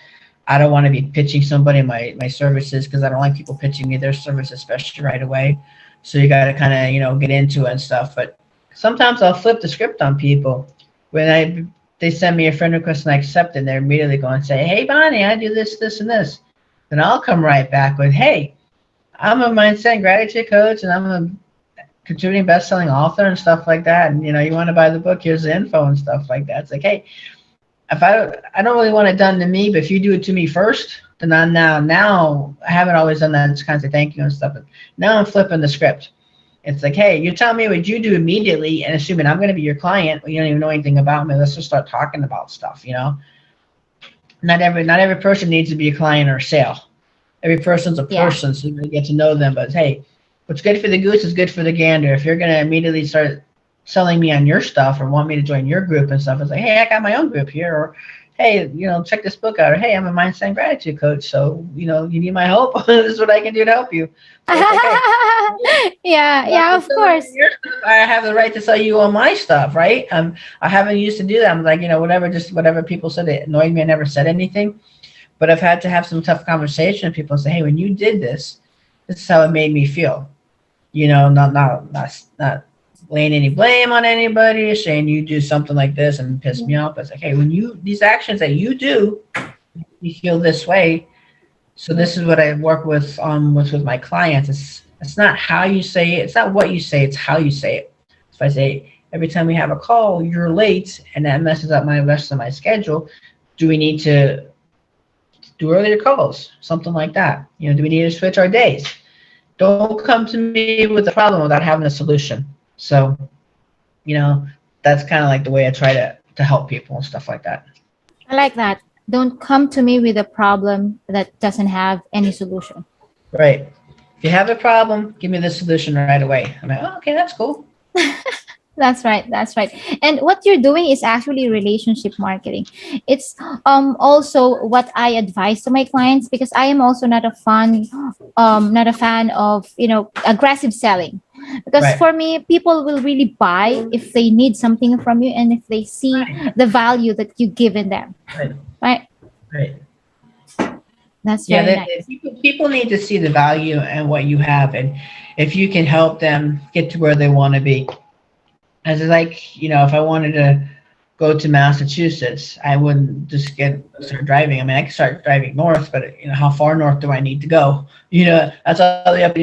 I don't want to be pitching somebody my services, because I don't like people pitching me their service, especially right away. So you got to kind of, get into it and stuff. But sometimes I'll flip the script on people. They send me a friend request and I accept it, and they're immediately going to say, hey, Bonnie, I do this, this, and this. Then I'll come right back with, hey, I'm a mindset and gratitude coach, and I'm a contributing best-selling author and stuff like that. And, you want to buy the book, here's the info and stuff like that. It's like, hey, if I don't really want it done to me, but if you do it to me first, then now I haven't always done that. Just kind of say thank you and stuff. But now I'm flipping the script. It's like, hey, you tell me what you do immediately, and assuming I'm going to be your client, you don't even know anything about me. Let's just start talking about stuff. Not every person needs to be a client or a sale. Every person's a Yeah. person, so you get to know them. But hey, what's good for the goose is good for the gander. If you're gonna immediately start selling me on your stuff or want me to join your group and stuff, it's like, hey, I got my own group here, or hey, check this book out, or hey, I'm a mindset and gratitude coach, so you need my help. This is what I can do to help you. So it's like, hey, Yeah, I'm yeah, not of selling you course. your stuff. I have the right to sell you all my stuff, right? I haven't used to do that. I'm like, whatever, just whatever people said, it annoyed me. I never said anything. But I've had to have some tough conversation with people and say, hey, when you did this, this is how it made me feel. Not laying any blame on anybody, saying you do something like this and piss me off. But it's like, hey, when you these actions that you do, you feel this way. So this is what I work with my clients. It's not how you say it, it's not what you say, it's how you say it. If I say every time we have a call, you're late, and that messes up my rest of my schedule, do we need to do earlier calls, something like that. Do we need to switch our days? Don't come to me with a problem without having a solution. So, you know, that's kind of like the way I try to help people and stuff like that. I like that. Don't come to me with a problem that doesn't have any solution. Right. If you have a problem, give me the solution right away. I'm like, oh, okay, that's cool. That's right. That's right. And what you're doing is actually relationship marketing. It's also what I advise to my clients, because I am also not a fan of aggressive selling. Because Right. for me, people will really buy if they need something from you and if they see Right. the value that you give in them. Right. Right? Right. That's Yeah, very nice. people need to see the value and what you have, and if you can help them get to where they want to be. As like, if I wanted to go to Massachusetts, I wouldn't just start driving. I mean, I could start driving north, but how far north do I need to go? That's all the way up,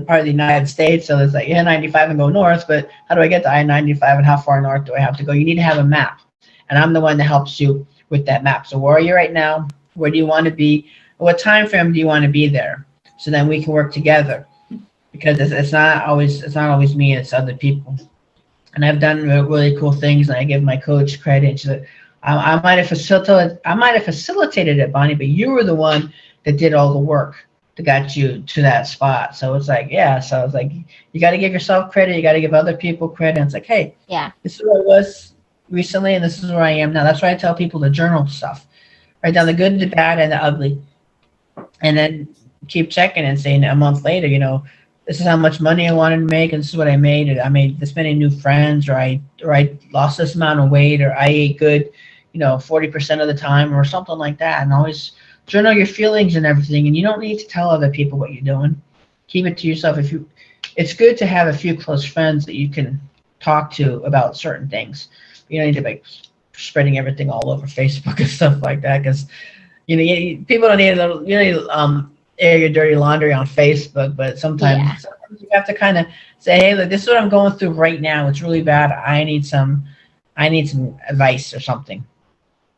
part of the United States. So it's like, yeah, 95 and go north, but how do I get to I-95 and how far north do I have to go? You need to have a map, and I'm the one that helps you with that map. So where are you right now? Where do you want to be? What time frame do you want to be there? So then we can work together, because it's not always me, it's other people. And I've done really cool things. And I give my coach credit. She's like, I might have facilitated it, Bonnie, but you were the one that did all the work that got you to that spot. So it's like, yeah. So it's like, you got to give yourself credit. You got to give other people credit. And it's like, hey, Yeah. this is where I was recently, and this is where I am now. That's why I tell people to journal stuff. Write down the good, the bad, and the ugly, and then keep checking and saying a month later, this is how much money I wanted to make, and this is what I made. And I made this many new friends, or I lost this amount of weight, or I ate good, 40% of the time, or something like that. And always journal your feelings and everything. And you don't need to tell other people what you're doing. Keep it to yourself. It's good to have a few close friends that you can talk to about certain things. You don't need to be spreading everything all over Facebook and stuff like that, because people don't need a little, air your dirty laundry on Facebook, but Yeah. sometimes you have to kind of say, hey, look, this is what I'm going through right now. It's really bad. I need some advice or something.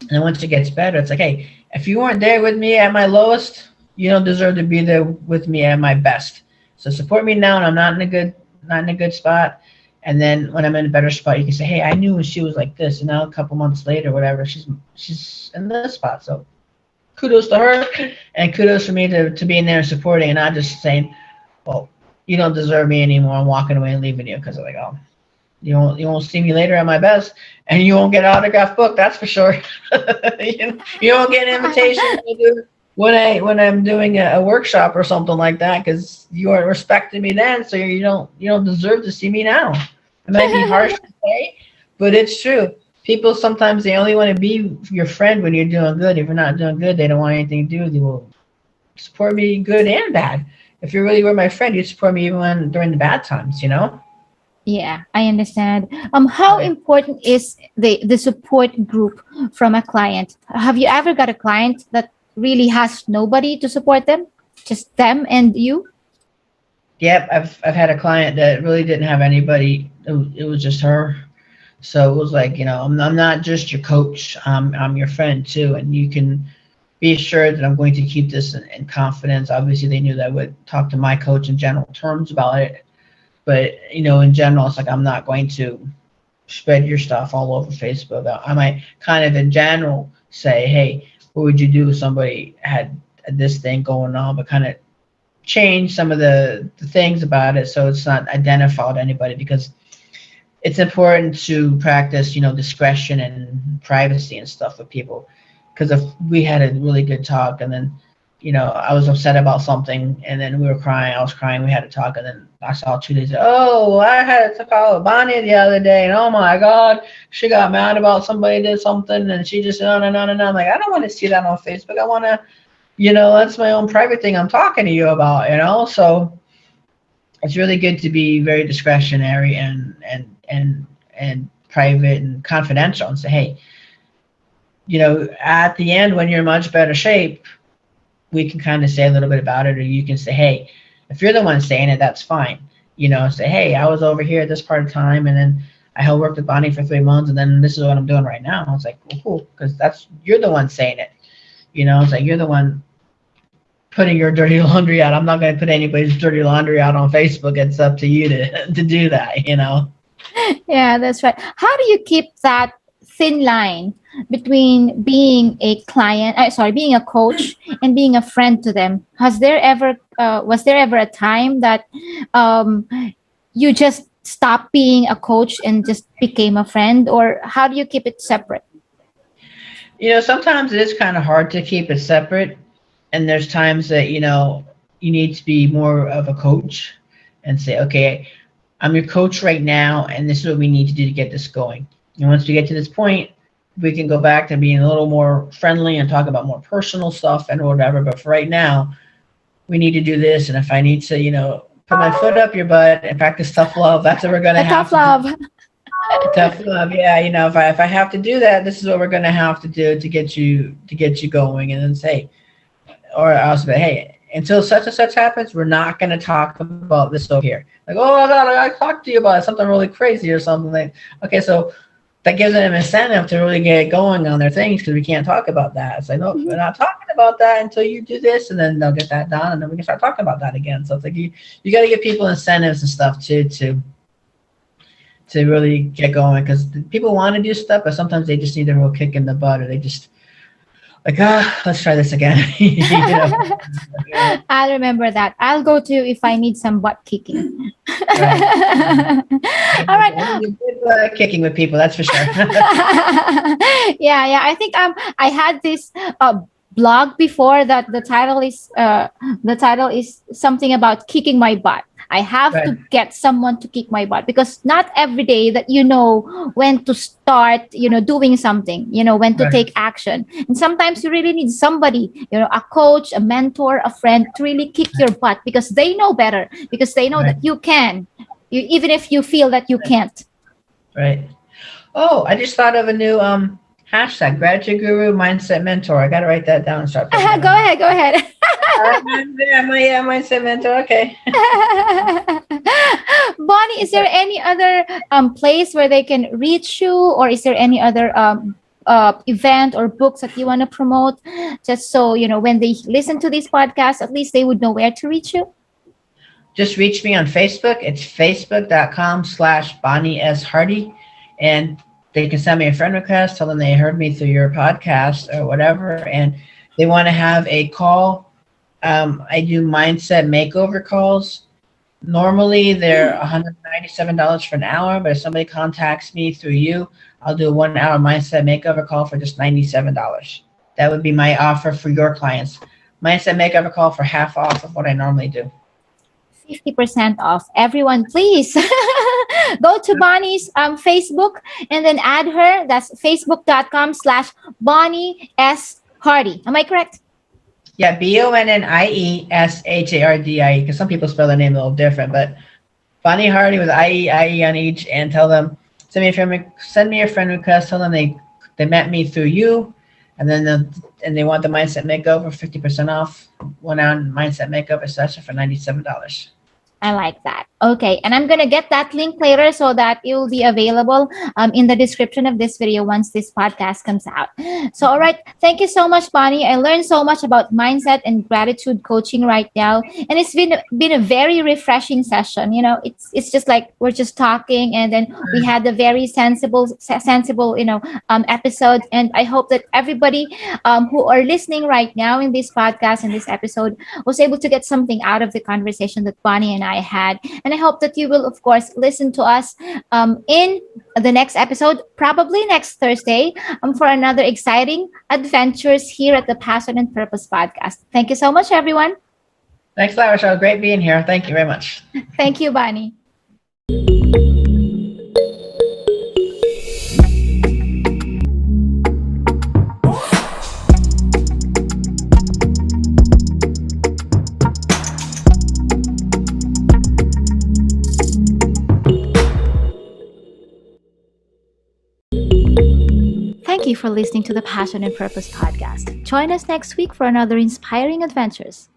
And then once it gets better, it's like, hey, if you weren't there with me at my lowest, you don't deserve to be there with me at my best. So support me now, and I'm not in a good spot. And then when I'm in a better spot, you can say, hey, I knew when she was like this, and now a couple months later, whatever, she's in this spot. So kudos to her, and kudos for me to be in there and supporting, and not just saying, well, you don't deserve me anymore. I'm walking away and leaving you because I'm like, oh, you won't see me later at my best, and you won't get an autographed book. That's for sure. You won't get an invitation when I'm doing a workshop or something like that, because you weren't respecting me then, so you don't deserve to see me now. It might be harsh to say, but it's true. People sometimes they only want to be your friend when you're doing good. If you're not doing good, they don't want anything to do with you. Well, support me good and bad. If you really were my friend, you'd support me even during the bad times. Yeah, I understand. How Right. important is the support group from a client? Have you ever got a client that really has nobody to support them, just them and you? Yep, I've had a client that really didn't have anybody. It was just her. So it was like, I'm not just your coach. I'm your friend too, and you can be assured that I'm going to keep this in confidence. Obviously, they knew that I would talk to my coach in general terms about it, but in general, it's like I'm not going to spread your stuff all over Facebook. I might kind of in general say, hey, what would you do if somebody had this thing going on, but kind of change some of the things about it so it's not identifiable to anybody, because it's important to practice, discretion and privacy and stuff with people. Because if we had a really good talk and then, I was upset about something and then we were crying, I was crying, we had to talk, and then I saw 2 days, oh, I had to call Bonnie the other day, and oh my God, she got mad about somebody did something, and she just, no, no, no, no, no. I'm like, I don't want to see that on Facebook. I want to, that's my own private thing I'm talking to you about, So it's really good to be very discretionary and private and confidential, and say, hey, at the end when you're in much better shape, we can kind of say a little bit about it, or you can say, hey, if you're the one saying it, that's fine. Say, hey, I was over here at this part of time, and then I held worked with Bonnie for 3 months, and then this is what I'm doing right now. It's like, well, cool, because you're the one saying it. It's like you're the one putting your dirty laundry out. I'm not going to put anybody's dirty laundry out on Facebook. It's up to you to do that. Yeah, that's right. How do you keep that thin line between being a being a coach and being a friend to them? Was there ever a time that um, you just stopped being a coach and just became a friend, or how do you keep it separate? Sometimes it is kind of hard to keep it separate, and there's times that you need to be more of a coach and say, okay, I'm your coach right now, and this is what we need to do to get this going. And once we get to this point, we can go back to being a little more friendly and talk about more personal stuff and whatever. But for right now, we need to do this. And if I need to, put my foot up your butt and practice tough love, that's what we're going to have Tough love. Tough love, yeah. If I have to do that, this is what we're going to have to do to get you going. And then say, or I'll say, hey, until such and such happens, we're not going to talk about this over here. Like, oh my God, I talked to you about something really crazy or something. Like, okay, so that gives them an incentive to really get going on their things, because we can't talk about that. It's like, no, we're not talking about that until you do this, and then they'll get that done, and then we can start talking about that again. So it's like you got to give people incentives and stuff too to really get going, because people want to do stuff, but sometimes they just need a real kick in the butt, or they just like, let's try this again. I'll remember that. I'll go to if I need some butt kicking. Right. All right. Good kicking with people, that's for sure. Yeah. I think I had this blog before that the title is something about kicking my butt. I have Right. to get someone to kick my butt, because not every day that when to start, doing something, when to Right. take action. And sometimes you really need somebody, a coach, a mentor, a friend to really kick your butt, because they know better, because they know Right. that you can, even if you feel that you can't. Right. Oh, I just thought of a new hashtag, Gratitude Guru Mindset Mentor. I got to write that down and start putting it Go on. ahead. Yeah, Mindset Mentor. Okay. Bonnie, is there any other place where they can reach you, or is there any other event or books that you want to promote, just so when they listen to this podcast, at least they would know where to reach you? Just reach me on Facebook. It's facebook.com/Bonnie S. Hardie. And they can send me a friend request, tell them they heard me through your podcast or whatever, and they want to have a call. I do mindset makeover calls. Normally, they're $197 for an hour, but if somebody contacts me through you, I'll do a 1 hour mindset makeover call for just $97. That would be my offer for your clients. Mindset makeover call for half off of what I normally do. 50% off. Everyone, please go to Bonnie's Facebook and then add her. That's facebook.com/Bonnie S. Hardie. Am I correct? Yeah, BonnieShardie, because some people spell their name a little different, but Bonnie Hardie with IE on each, and tell them, send me a friend request, tell them they met me through you, and then they want the mindset makeover, 50% off, 1 hour mindset makeover session for $97. I like that. Okay, and I'm gonna get that link later so that it will be available in the description of this video once this podcast comes out. So, all right, thank you so much, Bonnie. I learned so much about mindset and gratitude coaching right now, and it's been a very refreshing session. You know, it's just like we're just talking, and then we had a very sensible episode. And I hope that everybody who are listening right now in this podcast in this episode was able to get something out of the conversation that Bonnie and I had. And I hope that you will, of course, listen to us in the next episode, probably next Thursday, for another exciting adventures here at the Passion and Purpose podcast. Thank you so much, everyone. Thanks a lot, Rochelle. Great being here. Thank you very much. Thank you, Bonnie. Thank you for listening to the Passion and Purpose podcast. Join us next week for another inspiring adventures.